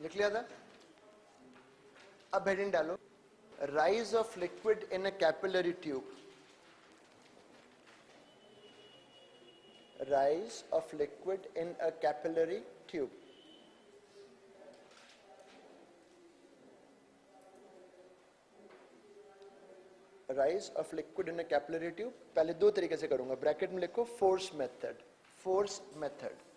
लिख लिया था? अब हेडिंग डालो, rise of liquid in a capillary tube, rise of liquid in a capillary tube. Rise of liquid in a capillary tube पहले दो तरीके से करूंगा, ब्रैकेट में लिखो फोर्स मेथड, फोर्स मेथड।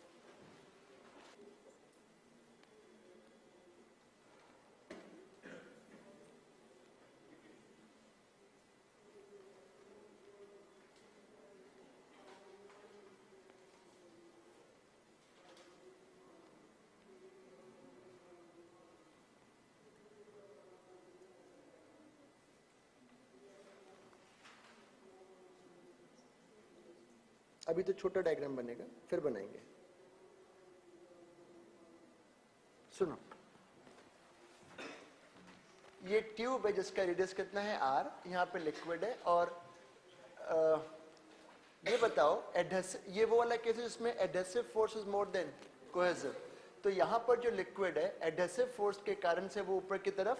अभी तो छोटा डायग्राम बनेगा, फिर बनाएंगे। सुनो, ये ट्यूब है जिसका रेडियस कितना है r, यहाँ पे लिक्विड है, और ये बताओ एडहेसिव, ये वो वाला केस है जिसमें adhesive force is more than cohesive. तो यहाँ पर जो लिक्विड है एडहेसिव फोर्स के कारण से वो ऊपर की तरफ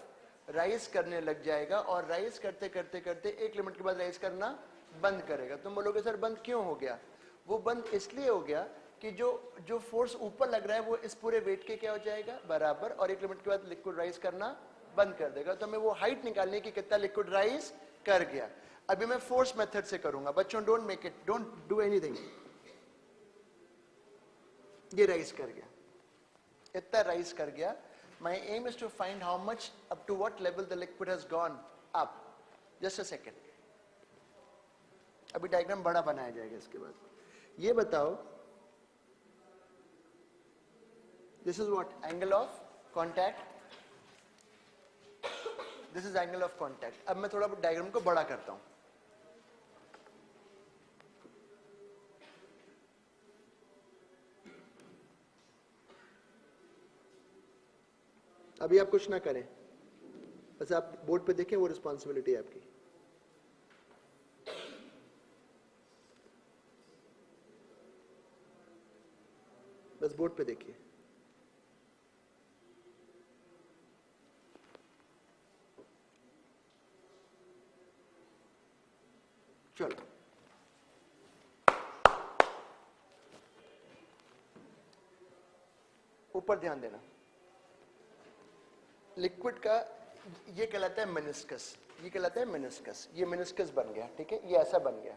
राइज करने लग जाएगा, और राइज करते करते करते एक लिमिट के बाद राइज करना बंद करेगा। तुम बोलोगे सर बंद क्यों हो गया? वो बंद इसलिए हो गया कि जो फोर्स ऊपर लग रहा है वो इस पूरे वेट के क्या हो जाएगा, बराबर, और एक लिमिट के बाद लिक्विड राइज करना बंद कर देगा। तो हमें वो हाइट निकालने की कितना लिक्विड राइज कर गया। अभी मैं फोर्स मेथड से करूंगा बच्चों, don't make it, don't do anything. ये राइज कर गया, इतना राइज कर गया। My aim is to find how much, up to what level the liquid has gone up. Just a second, अभी डायग्राम बड़ा बनाया जाएगा इसके बाद। ये बताओ, this is what, angle of contact, this is angle of contact. अब मैं थोड़ा डायग्राम को बड़ा करता हूं। अभी आप कुछ ना करें, बस आप बोर्ड पे देखें, वो रिस्पॉन्सिबिलिटी है आपकी। बस बोर्ड पे देखिए। चलो, ऊपर ध्यान देना। लिक्विड का ये कहलाता है मेनिस्कस, ये कहलाता है मेनिस्कस। ये मेनिस्कस बन गया, ठीक है, ये ऐसा बन गया।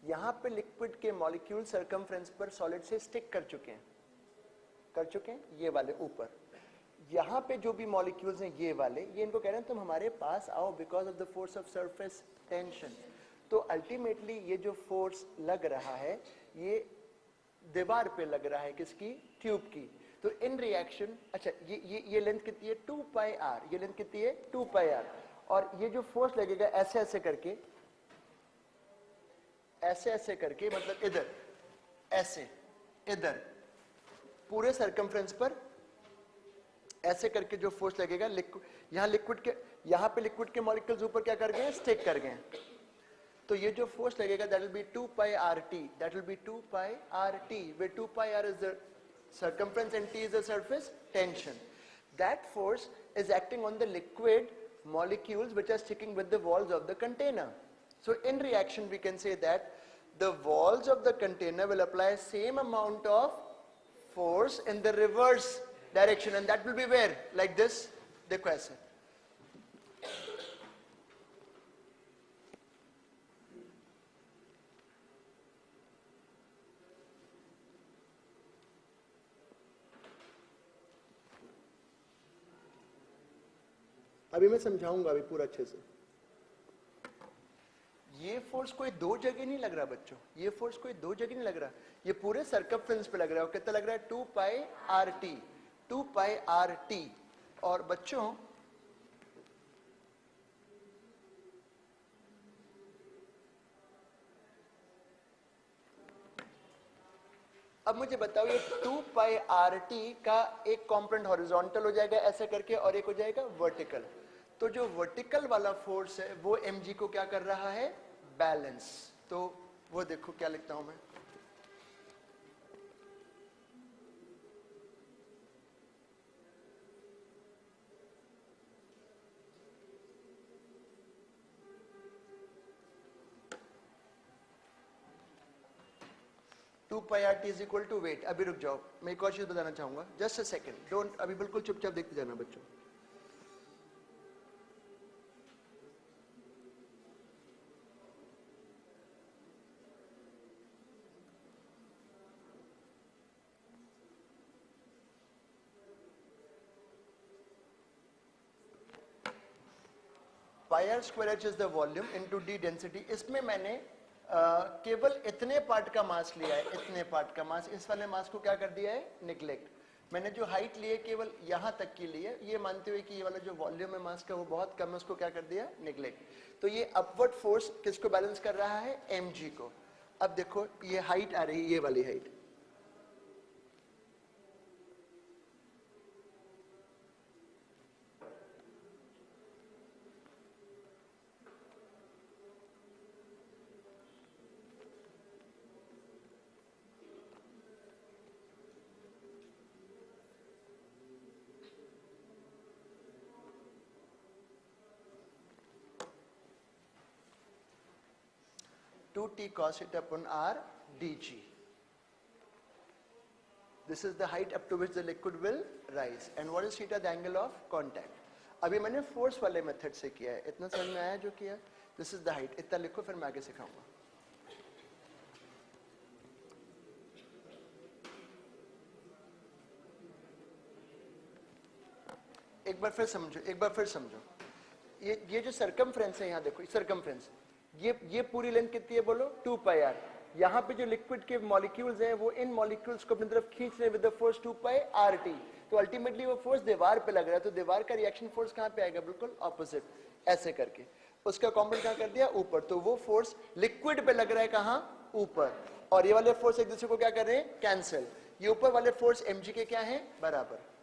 यहां पे लिक्विड के मॉलिक्यूल सरकमफ्रेंस पर सॉलिड से स्टिक कर चुके हैं, ये वाले ऊपर। यहां पे जो भी मॉलिक्यूल्स हैं ये वाले, ये इनको कह रहे हैं तुम हमारे पास आओ because of the force of surface tension. तो अल्टीमेटली ये जो फोर्स लग रहा है ये दीवार पे लग रहा है, किसकी, ट्यूब की। तो इन रिएक्शन, अच्छा ये लेंथ कितनी है 2 पाई r, ये लेंथ कितनी है 2 पाई r, और ये जो फोर्स लगेगा ऐसे ऐसे करके, ऐसे ऐसे करके, मतलब इधर ऐसे, इधर पूरे सरकमफ्रेंस पर ऐसे करके जो फोर्स लगेगा, यहां लिक्विड के, यहां पे लिक्विड के मॉलिक्यूल्स ऊपर क्या कर गए, स्टिक कर गए। तो ये जो फोर्स लगेगा that will be 2 pi RT, that will be 2 pi RT, where 2 pi R is the circumference and T is the surface tension. That force is acting on the liquid molecules which are sticking with the walls of the container. So in reaction we can say that the walls of the container will apply same amount of force in the reverse direction, and that will be where, like this, देखो ऐसे। अभी मैं समझाऊंगा अभी पूरा अच्छे से। ये फोर्स कोई दो जगह नहीं लग रहा बच्चों, ये फोर्स कोई दो जगह नहीं लग रहा, ये पूरे सरकमफ्रेंस पे लग रहा है। और कितना लग रहा है 2 पाई RT, 2 पाई RT। और बच्चों अब मुझे बताओ, ये 2 पाई RT का एक कंपोनेंट हॉरिजॉन्टल हो जाएगा ऐसे करके, और एक हो जाएगा वर्टिकल। तो जो वर्टिकल वाला फोर्स है वो mg को क्या कर रहा है, बैलेंस। तो वो देखो क्या लिखता हूं मैं, 2 pi R T is equal to weight. अभी रुक जाओ, मैं एक और चीज बताना चाहूंगा, जस्ट अ सेकंड, डोंट, अभी बिल्कुल चुपचाप देखते जाना बच्चों। Pi R square H is the volume into D density. इसमें मैंने केवल इतने पार्ट का मास लिया है, इतने पार्ट का मास, इस वाले मास को क्या कर दिया है, निग्लेक्ट। मैंने जो हाइट ली है केवल यहां तक की ली है, ये मानते हुए कि ये वाला जो वॉल्यूम है मास का वो बहुत कम है, उसको क्या कर दिया, निग्लेक्ट। तो ये अपवर्ड फोर्स किसको बैलेंस कर रहा है, mg को। अब देखो ये हाइट आ रही है, ये वाली height, two T cos it upon r dg. This is the height up to which the liquid will rise. And what is theta? The angle of contact. अभी मैंने फोर्स वाले मेथड से किया है, इतना समझ में आया जो किया? This is the height. इतना लिखो, फिर मैं आगे सिखाऊंगा। एक बार फिर समझो, एक बार फिर समझो। ये जो सरकमफ्रेंस है, यहाँ देखो सरकमफ्रेंस, ये पूरी लेंथ कितनी है बोलो, 2 पाई आर। यहाँ पे जो लिक्विड के मॉलिक्यूल्स हैं वो इन मॉलिक्यूल्स को अपनी तरफ खींच रहे हैं with the force 2 pi R T. तो अल्टीमेटली वो फोर्स दीवार पे लग रहा है, तो दीवार का रिएक्शन फोर्स कहाँ पे आएगा, बिल्कुल ऑपोजिट, ऐसे करके उसका कॉम्पोनेंट कहाँ कर दिया, ऊपर। तो वो फोर्स लिक्विड पे लग रहा है कहाँ, ऊपर, और ये वाले फोर्स एक दूसरे को क्या कर रहे हैं, कैंसिल। ये ऊपर वाले फोर्स mg के क्या है, बराबर।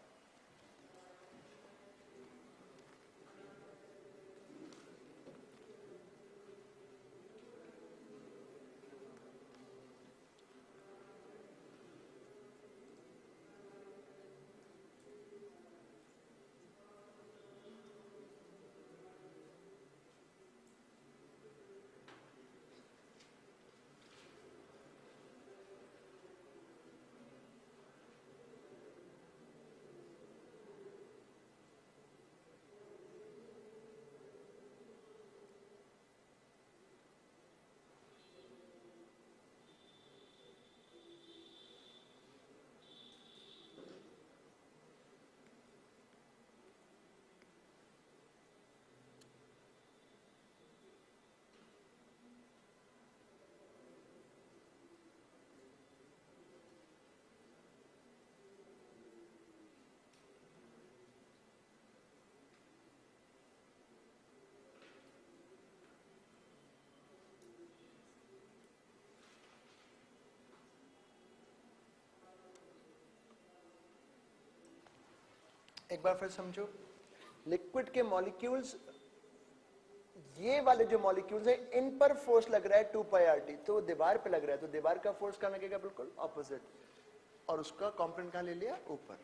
एक बार फिर समझो, लिक्विड के मॉलिक्यूल्स, ये वाले जो मॉलिक्यूल्स हैं इन पर फोर्स लग रहा है 2 पाई आर टी, तो दीवार पे लग रहा है, तो दीवार का फोर्स कहाँ लगेगा, बिल्कुल ऑपोजिट, और उसका कॉम्पोनेंट कहाँ ले लिया, ऊपर।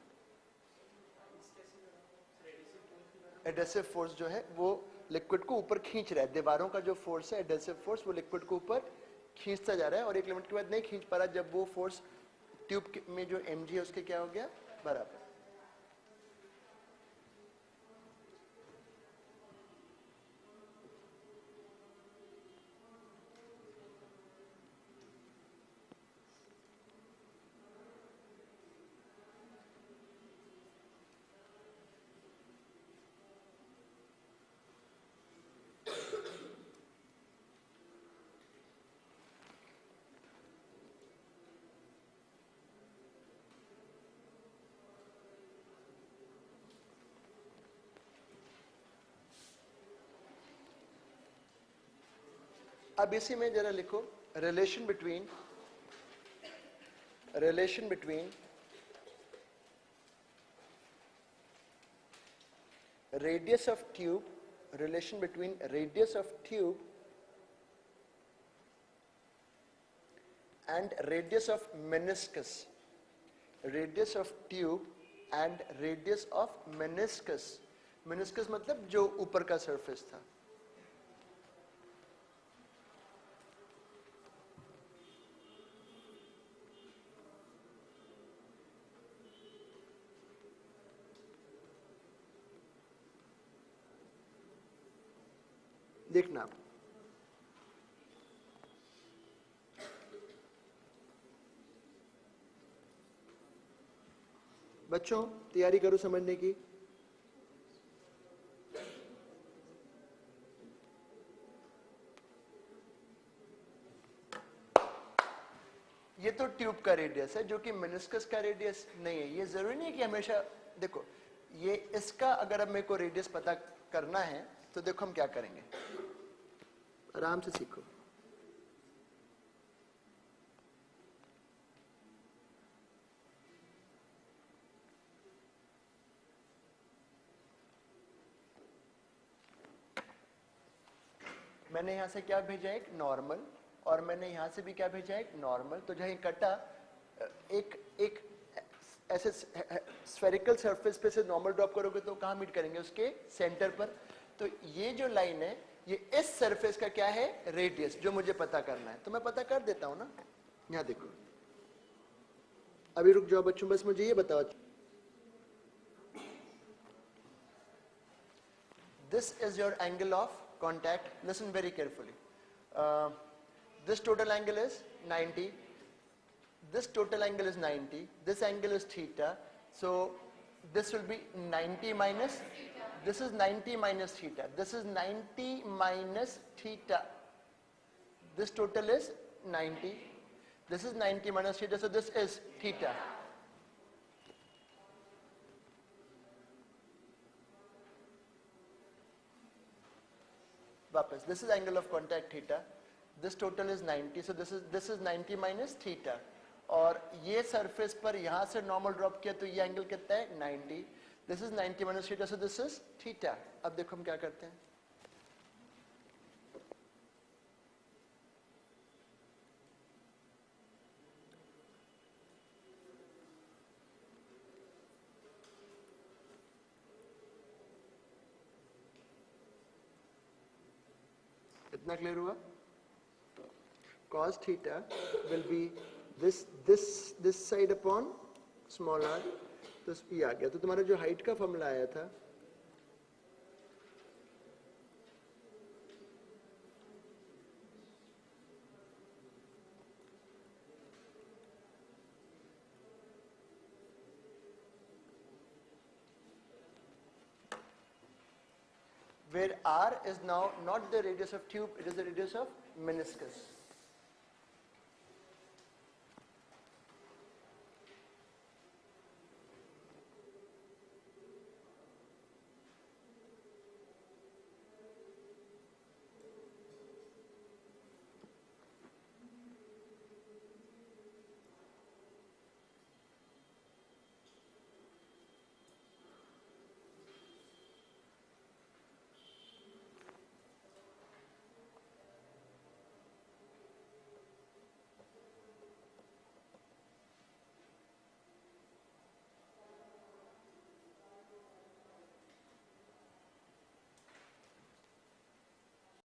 एडेसिव फोर्स जो है वो लिक्विड को ऊपर खींच रहा है, दीवारों का जो फोर्स है एडेसिव फोर्स, वो लिक्विड को ऊपर खींचता जा रहा है, और एक लिमिट के बाद नहीं खींच पा रहा, जब वो फोर्स ट्यूब में जो mg है उसके क्या हो गया, बराबर। अब इसी में जरा लिखो, relation between radius of tube, relation between radius of tube and radius of meniscus, radius of tube and radius of meniscus, meniscus मतलब जो ऊपर का सरफेस था। देखना आप, बच्चों तैयारी करो समझने की। ये तो ट्यूब का रेडियस है, जो कि मेनिस्कस का रेडियस नहीं है। ये जरूरी नहीं है कि हमेशा, देखो ये इसका अगर अब मेरे को रेडियस पता करना है तो देखो हम क्या करेंगे, आराम से सीखो। मैंने यहां से क्या भेजा, एक नॉर्मल, और मैंने यहां से भी क्या भेजा, एक नॉर्मल। तो जहां कटा, एक एक ऐसे स्फेरिकल सरफेस पे से नॉर्मल ड्रॉप करोगे तो कहां मीट करेंगे, उसके सेंटर पर। तो ये जो लाइन है ये इस सरफेस का क्या है, रेडियस, जो मुझे पता करना है। तो मैं पता कर देता हूं ना। यहां देखो, अभी रुक जाओ बच्चों, बस मुझे ये बताओ, this is your angle of contact. Listen very carefully. This total angle is 90. This total angle is 90. This angle is theta. So this will be 90 minus, this is 90 minus theta. This is 90 minus theta. This total is 90. This is 90 minus theta. So this is theta. वापस, this is angle of contact theta. This total is 90. So this is 90 minus theta. और ये surface पर यहां से normal drop किया तो ये angle कितना है, 90. This is 90 minus theta. So this is theta. अब देखो हम क्या करते हैं, इतना क्लियर हुआ? Cos theta will be this side upon small r. तो ये आ गया। तो तुम्हारा जो हाइट का फॉर्मूला आया था, where r is now not the radius of tube, it is the radius of meniscus.